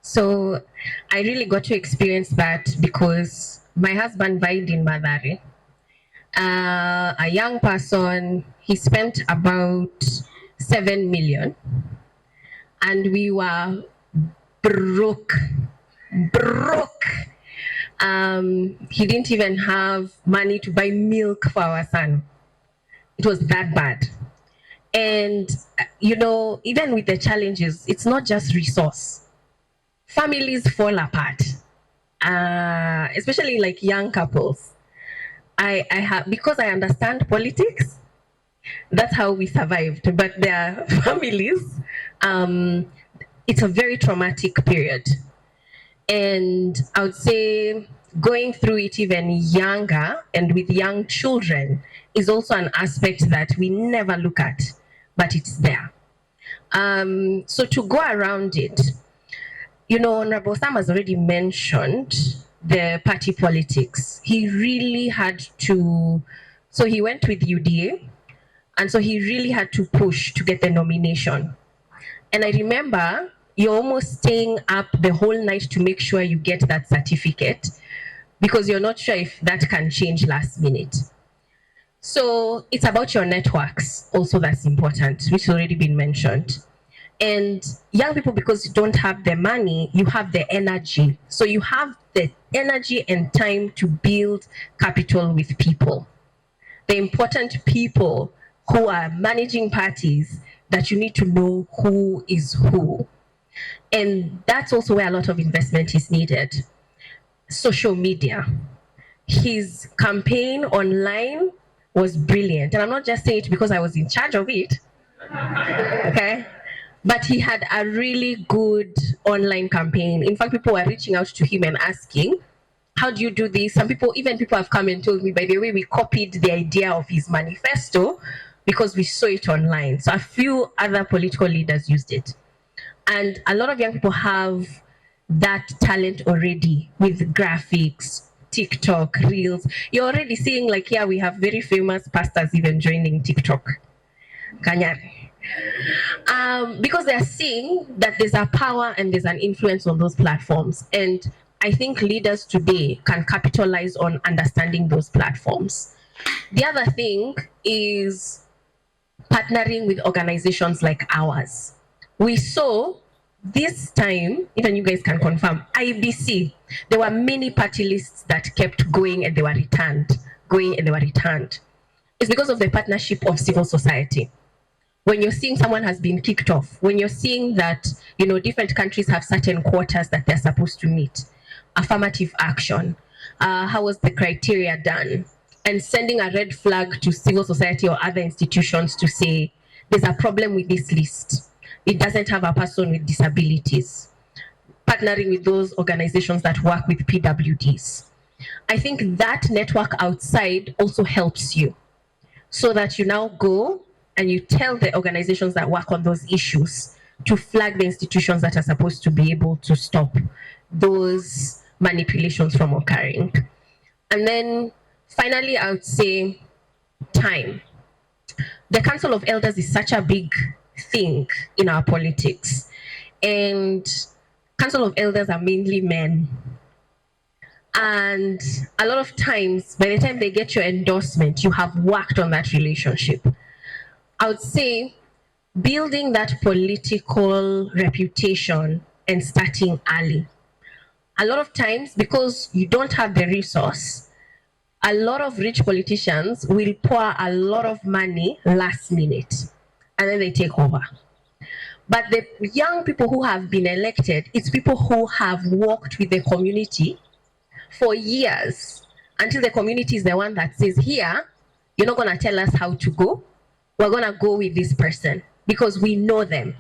So I really got to experience that because my husband died in Madari. A young person, he spent about 7 million, and we were broke. Broke. He didn't even have money to buy milk for our son. It was that bad. And, even with the challenges, it's not just resource. Families fall apart, especially like young couples. I have, because I understand politics, that's how we survived. But their families, it's a very traumatic period. And I would say going through it even younger and with young children is also an aspect that we never look at, but it's there. So to go around it, Honorable Sam has already mentioned the party politics. He really had to, so he went with UDA, and so he really had to push to get the nomination. And I remember you're almost staying up the whole night to make sure you get that certificate because you're not sure if that can change last minute. So it's about your networks also that's important, which has already been mentioned. And young people, because you don't have the money, you have the energy. So you have the energy and time to build capital with people. The important people who are managing parties that you need to know who is who. And that's also where a lot of investment is needed. Social media. His campaign online was brilliant. And I'm not just saying it because I was in charge of it. Okay? But he had a really good online campaign. In fact, people were reaching out to him and asking, how do you do this? Some people, even people have come and told me, by the way, we copied the idea of his manifesto because we saw it online. So a few other political leaders used it. And a lot of young people have that talent already with graphics, TikTok, Reels. You're already seeing, like, here we have very famous pastors even joining TikTok. Kanyari. Because they're seeing that there's a power and there's an influence on those platforms. And I think leaders today can capitalize on understanding those platforms. The other thing is partnering with organizations like ours. We saw this time, even you guys can confirm, IBC, there were many party lists that kept going and they were returned, going and they were returned. It's because of the partnership of civil society. When you're seeing someone has been kicked off, when you're seeing that, different countries have certain quotas that they're supposed to meet, affirmative action, how was the criteria done, and sending a red flag to civil society or other institutions to say, there's a problem with this list. It doesn't have a person with disabilities. Partnering with those organizations that work with PWDs. I think that network outside also helps you so that you now go and you tell the organizations that work on those issues to flag the institutions that are supposed to be able to stop those manipulations from occurring. And then finally, I would say time. The Council of Elders is such a big thing in our politics. And Council of Elders are mainly men. And a lot of times, by the time they get your endorsement, you have worked on that relationship. I would say building that political reputation and starting early. A lot of times, because you don't have the resource, a lot of rich politicians will pour a lot of money last minute and then they take over. But the young people who have been elected, it's people who have worked with the community for years until the community is the one that says, here, you're not going to tell us how to go. We're going to go with this person because we know them.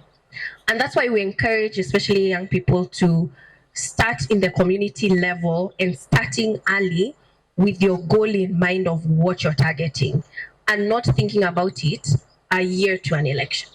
And that's why we encourage, especially young people, to start in the community level and starting early with your goal in mind of what you're targeting and not thinking about it a year to an election.